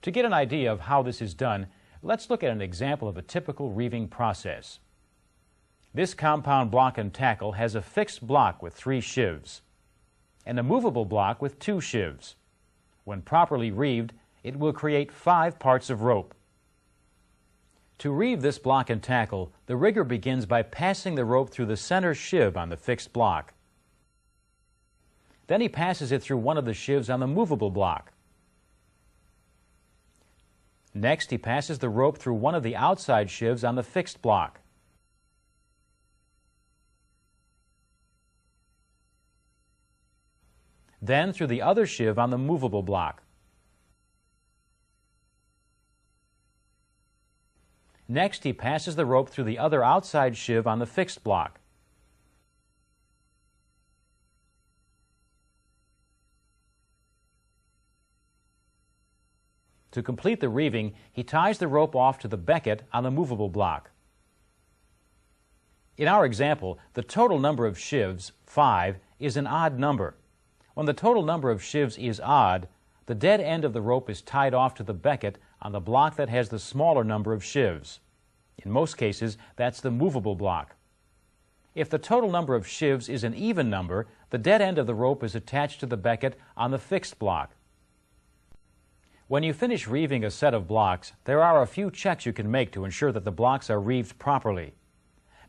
To get an idea of how this is done, let's look at an example of a typical reeving process. This compound block and tackle has a fixed block with 3 sheaves and a movable block with 2 sheaves. When properly reeved, it will create 5 parts of rope. To reeve this block and tackle, the rigger begins by passing the rope through the center sheave on the fixed block. Then he passes it through one of the sheaves on the movable block. Next, he passes the rope through one of the outside sheaves on the fixed block. Then through the other sheave on the movable block. Next, he passes the rope through the other outside sheave on the fixed block. To complete the reeving, he ties the rope off to the becket on the movable block. In our example, the total number of sheaves, 5, is an odd number. When the total number of sheaves is odd, the dead end of the rope is tied off to the becket on the block that has the smaller number of sheaves. In most cases, that's the movable block. If the total number of sheaves is an even number, the dead end of the rope is attached to the becket on the fixed block. When you finish reeving a set of blocks, there are a few checks you can make to ensure that the blocks are reeved properly.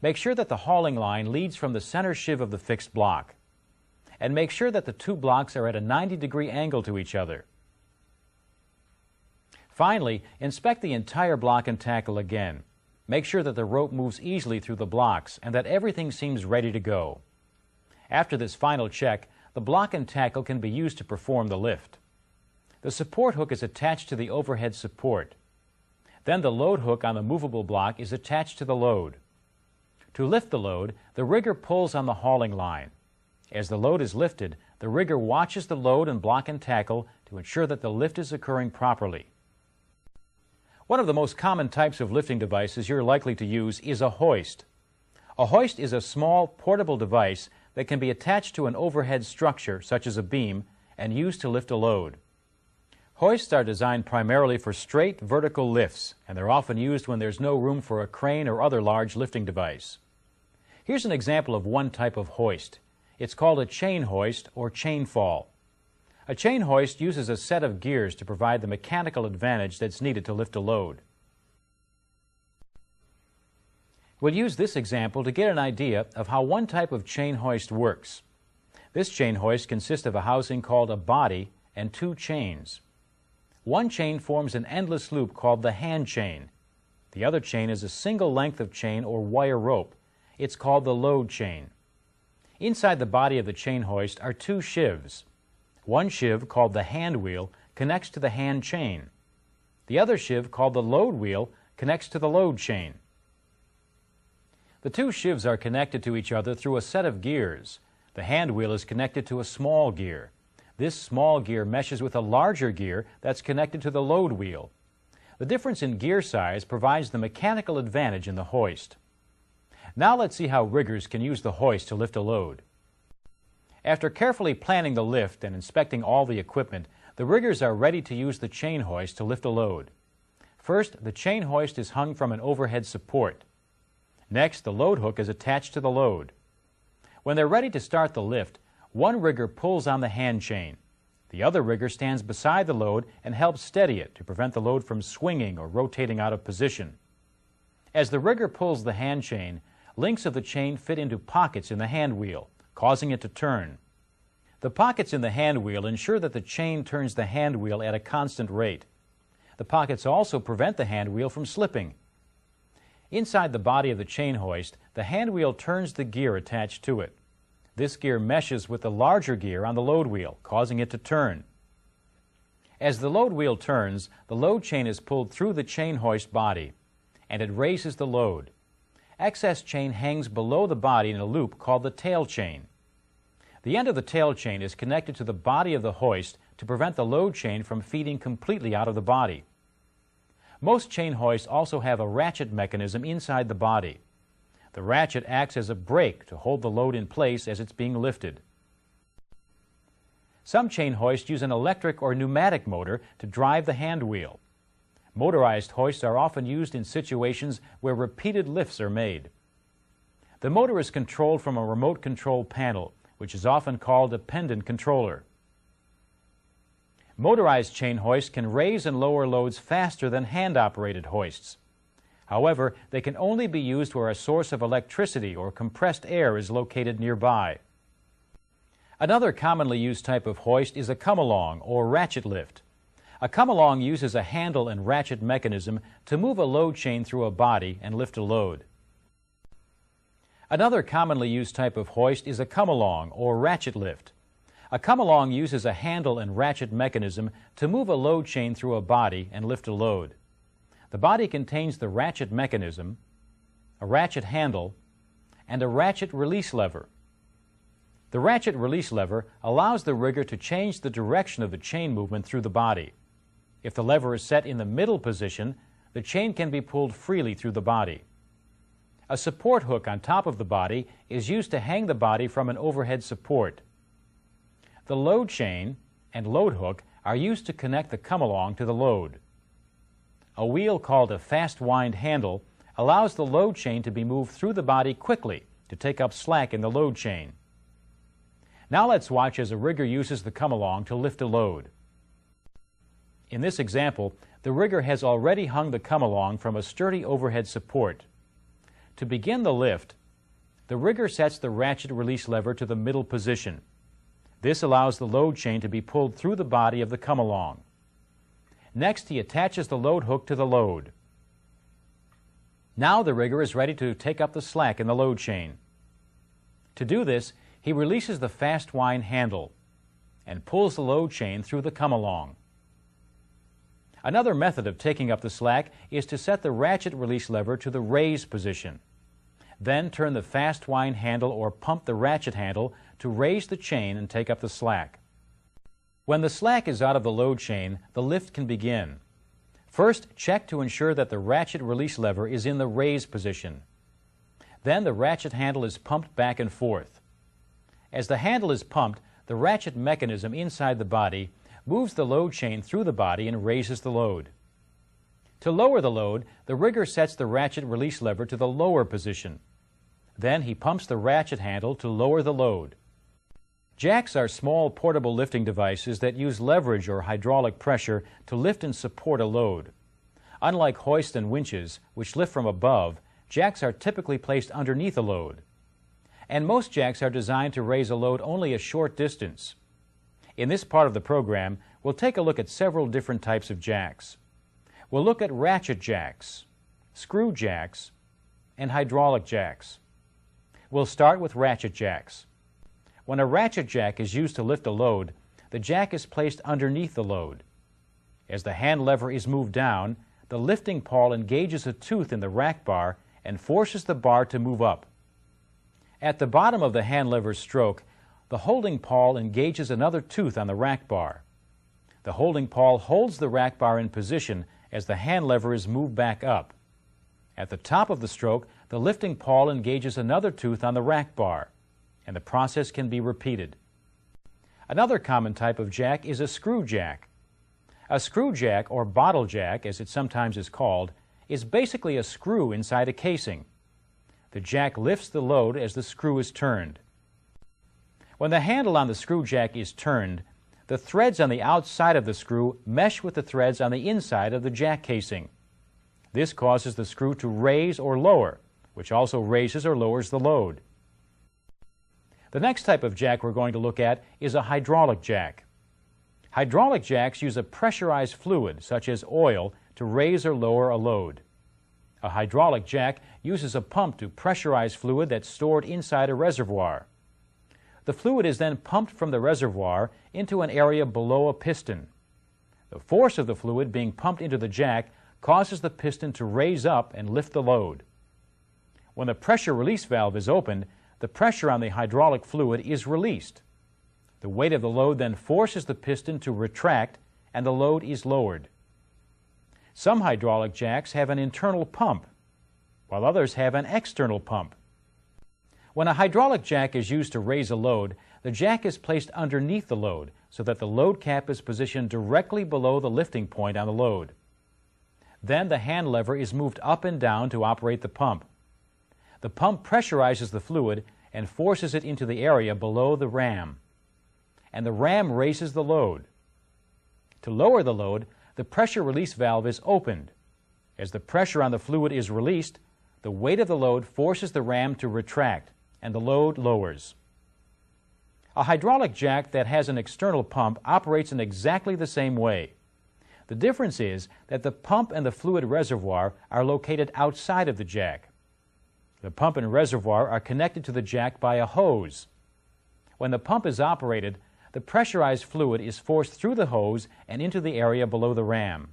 Make sure that the hauling line leads from the center sheave of the fixed block. And make sure that the 2 blocks are at a 90-degree angle to each other. Finally, inspect the entire block and tackle again. Make sure that the rope moves easily through the blocks and that everything seems ready to go. After this final check, the block and tackle can be used to perform the lift. The support hook is attached to the overhead support. Then the load hook on the movable block is attached to the load. To lift the load, the rigger pulls on the hauling line. As the load is lifted, the rigger watches the load and block and tackle to ensure that the lift is occurring properly. One of the most common types of lifting devices you're likely to use is a hoist. A hoist is a small, portable device that can be attached to an overhead structure, such as a beam, and used to lift a load. Hoists are designed primarily for straight, vertical lifts, and they're often used when there's no room for a crane or other large lifting device. Here's an example of one type of hoist. It's called a chain hoist or chain fall. A chain hoist uses a set of gears to provide the mechanical advantage that's needed to lift a load. We'll use this example to get an idea of how one type of chain hoist works. This chain hoist consists of a housing called a body and 2 chains. One chain forms an endless loop called the hand chain. The other chain is a single length of chain or wire rope. It's called the load chain. Inside the body of the chain hoist are 2 sheaves. One sheave, called the hand wheel, connects to the hand chain. The other sheave, called the load wheel, connects to the load chain. The 2 sheaves are connected to each other through a set of gears. The hand wheel is connected to a small gear. This small gear meshes with a larger gear that's connected to the load wheel. The difference in gear size provides the mechanical advantage in the hoist. Now let's see how riggers can use the hoist to lift a load. After carefully planning the lift and inspecting all the equipment, the riggers are ready to use the chain hoist to lift a load. First, the chain hoist is hung from an overhead support. Next, the load hook is attached to the load. When they're ready to start the lift, one rigger pulls on the hand chain. The other rigger stands beside the load and helps steady it to prevent the load from swinging or rotating out of position. As the rigger pulls the hand chain, links of the chain fit into pockets in the hand wheel, causing it to turn. The pockets in the hand wheel ensure that the chain turns the hand wheel at a constant rate. The pockets also prevent the hand wheel from slipping. Inside the body of the chain hoist, the hand wheel turns the gear attached to it. This gear meshes with the larger gear on the load wheel, causing it to turn. As the load wheel turns, the load chain is pulled through the chain hoist body, and it raises the load. Excess chain hangs below the body in a loop called the tail chain. The end of the tail chain is connected to the body of the hoist to prevent the load chain from feeding completely out of the body. Most chain hoists also have a ratchet mechanism inside the body. The ratchet acts as a brake to hold the load in place as it's being lifted. Some chain hoists use an electric or pneumatic motor to drive the hand wheel. Motorized hoists are often used in situations where repeated lifts are made. The motor is controlled from a remote control panel, which is often called a pendant controller. Motorized chain hoists can raise and lower loads faster than hand-operated hoists. However, they can only be used where a source of electricity or compressed air is located nearby. Another commonly used type of hoist is a come-along or ratchet lift. A come-along uses a handle and ratchet mechanism to move a load chain through a body and lift a load. Another commonly used type of hoist is a come-along or ratchet lift. A come-along uses a handle and ratchet mechanism to move a load chain through a body and lift a load. The body contains the ratchet mechanism, a ratchet handle, and a ratchet release lever. The ratchet release lever allows the rigger to change the direction of the chain movement through the body. If the lever is set in the middle position, the chain can be pulled freely through the body. A support hook on top of the body is used to hang the body from an overhead support. The load chain and load hook are used to connect the come-along to the load. A wheel called a fast wind handle allows the load chain to be moved through the body quickly to take up slack in the load chain. Now let's watch as a rigger uses the come-along to lift a load. In this example, the rigger has already hung the come-along from a sturdy overhead support. To begin the lift, the rigger sets the ratchet release lever to the middle position. This allows the load chain to be pulled through the body of the come-along. Next, he attaches the load hook to the load. Now the rigger is ready to take up the slack in the load chain. To do this, he releases the fast wind handle and pulls the load chain through the come-along. Another method of taking up the slack is to set the ratchet release lever to the raise position. Then turn the fast wind handle or pump the ratchet handle to raise the chain and take up the slack. When the slack is out of the load chain, the lift can begin. First, check to ensure that the ratchet release lever is in the raise position. Then the ratchet handle is pumped back and forth. As the handle is pumped, the ratchet mechanism inside the body moves the load chain through the body and raises the load. To lower the load, the rigger sets the ratchet release lever to the lower position. Then he pumps the ratchet handle to lower the load. Jacks are small portable lifting devices that use leverage or hydraulic pressure to lift and support a load. Unlike hoists and winches, which lift from above, jacks are typically placed underneath a load. And most jacks are designed to raise a load only a short distance. In this part of the program, we'll take a look at several different types of jacks. We'll look at ratchet jacks, screw jacks, and hydraulic jacks. We'll start with ratchet jacks. When a ratchet jack is used to lift a load, the jack is placed underneath the load. As the hand lever is moved down, the lifting pawl engages a tooth in the rack bar and forces the bar to move up. At the bottom of the hand lever stroke, the holding pawl engages another tooth on the rack bar. The holding pawl holds the rack bar in position as the hand lever is moved back up. At the top of the stroke, the lifting pawl engages another tooth on the rack bar, and the process can be repeated. Another common type of jack is a screw jack. A screw jack, or bottle jack as it sometimes is called, is basically a screw inside a casing. The jack lifts the load as the screw is turned. When the handle on the screw jack is turned, the threads on the outside of the screw mesh with the threads on the inside of the jack casing. This causes the screw to raise or lower, which also raises or lowers the load. The next type of jack we're going to look at is a hydraulic jack. Hydraulic jacks use a pressurized fluid, such as oil, to raise or lower a load. A hydraulic jack uses a pump to pressurize fluid that's stored inside a reservoir. The fluid is then pumped from the reservoir into an area below a piston. The force of the fluid being pumped into the jack causes the piston to raise up and lift the load. When the pressure release valve is opened, the pressure on the hydraulic fluid is released. The weight of the load then forces the piston to retract and the load is lowered. Some hydraulic jacks have an internal pump, while others have an external pump. When a hydraulic jack is used to raise a load, the jack is placed underneath the load so that the load cap is positioned directly below the lifting point on the load. Then the hand lever is moved up and down to operate the pump. The pump pressurizes the fluid and forces it into the area below the ram. And the ram raises the load. To lower the load, the pressure release valve is opened. As the pressure on the fluid is released, the weight of the load forces the ram to retract, and the load lowers. A hydraulic jack that has an external pump operates in exactly the same way. The difference is that the pump and the fluid reservoir are located outside of the jack. The pump and reservoir are connected to the jack by a hose. When the pump is operated, the pressurized fluid is forced through the hose and into the area below the ram.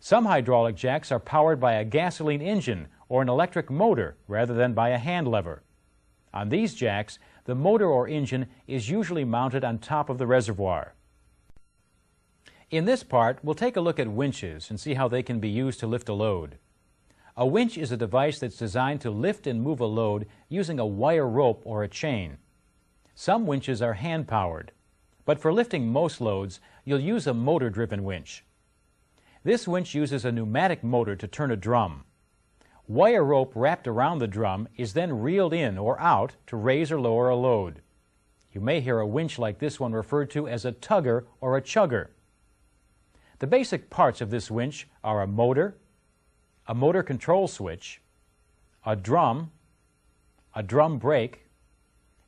Some hydraulic jacks are powered by a gasoline engine or an electric motor rather than by a hand lever. On these jacks, the motor or engine is usually mounted on top of the reservoir. In this part, we'll take a look at winches and see how they can be used to lift a load. A winch is a device that's designed to lift and move a load using a wire rope or a chain. Some winches are hand-powered, but for lifting most loads, you'll use a motor-driven winch. This winch uses a pneumatic motor to turn a drum. Wire rope wrapped around the drum is then reeled in or out to raise or lower a load. You may hear a winch like this one referred to as a tugger or a chugger. The basic parts of this winch are a motor control switch, a drum brake,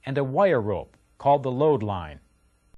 and a wire rope called the load line.